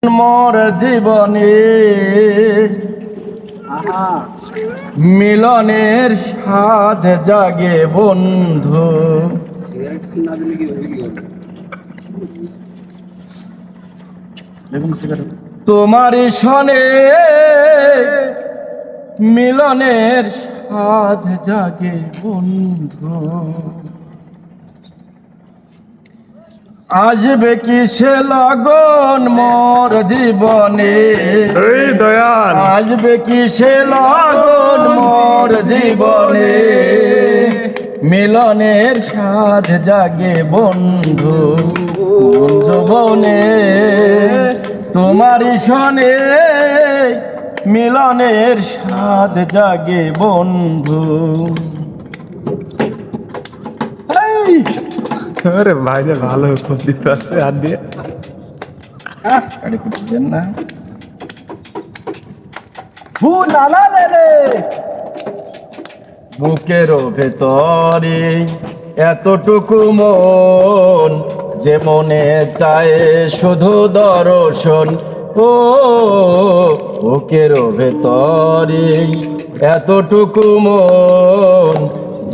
মোর জীবনে মিলনের স্বাদ জাগে বন্ধু। তোমারই সনে মিলনের স্বাদ জাগে বন্ধু। আসবে কি সে লগন মোর জীবনে, দয়াল আসবে কি সে লগন মোর জীবনে, মিলনের স্বাদ জাগে বন্ধু যৌবনে। তোমারই সনে মিলনের স্বাদ জাগে বন্ধু। আরে ভাই রে ভালো খুব দিতে আছে আর দিয়ে গাড়ি করতেছেন না বুকের ভেতরে এতটুকু মন, যে মনে চায় শুধু দর্শন। ও বুকের ভেতরে এতটুকু মন,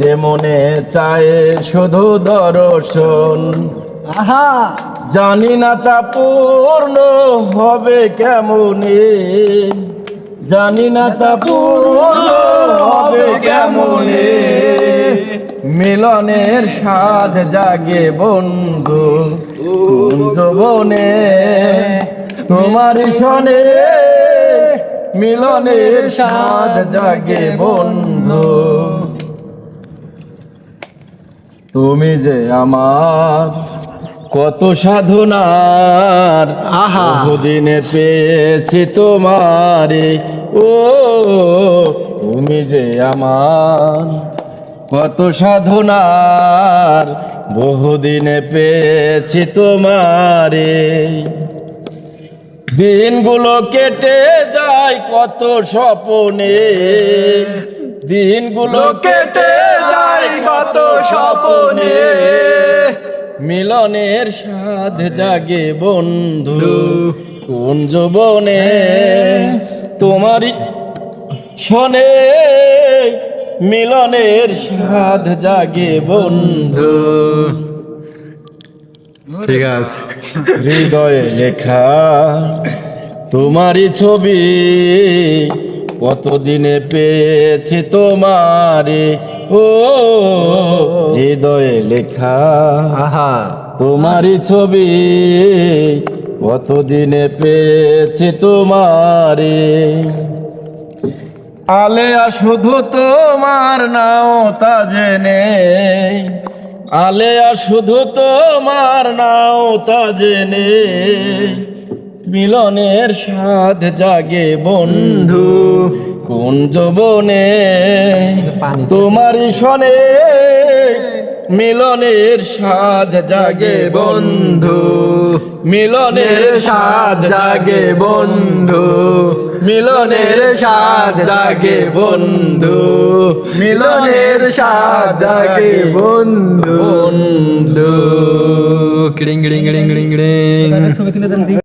যে মনে চায় শুধু দর্শন। জানি না তা পূর্ণ হবে কেমনে, জানি না তা পূর্ণ হবে কেমনে, মিলনের স্বাদ জাগে বন্ধু যৌবনে। তোমার সনে মিলনের স্বাদ জাগে বন্ধু। তুমি যে আমার কত সাধনার বহুদিনে পেয়েছি তোমারে। ও তুমি যে আমার কত সাধনার বহুদিনে পেয়েছি তোমারে। দিনগুলো কেটে যায় কত স্বপনে, দিনগুলো কেটে যায় কত স্বপনে, মিলনের স্বাদ জাগে বন্ধু কোন যৌবনে। তোমারই শোনে মিলনের স্বাদ জাগে বন্ধু। ঠিক আছে হৃদয়ে লেখা তোমারই ছবি, কতদিনে পেয়েছি তোমারে। ও হৃদয়ে লেখা তোমারই ছবি, কতদিনে পেয়েছি তোমারে। আলেয়া শুধু তোমার নাও তা জেনে, আলেয়া শুধু তোমার নাও তা জেনে, মিলনের স্বাদ জাগে বন্ধু কোন যৌবনে। তোমারই সনে মিলনের স্বাদ জাগে বন্ধু, মিলনের স্বাদ জাগে বন্ধু, মিলনের স্বাদ জাগে বন্ধু, মিলনের স্বাদ জাগে বন্ধু। কিড়িং কিড়িং কিড়িং কিড়িং কিড়িং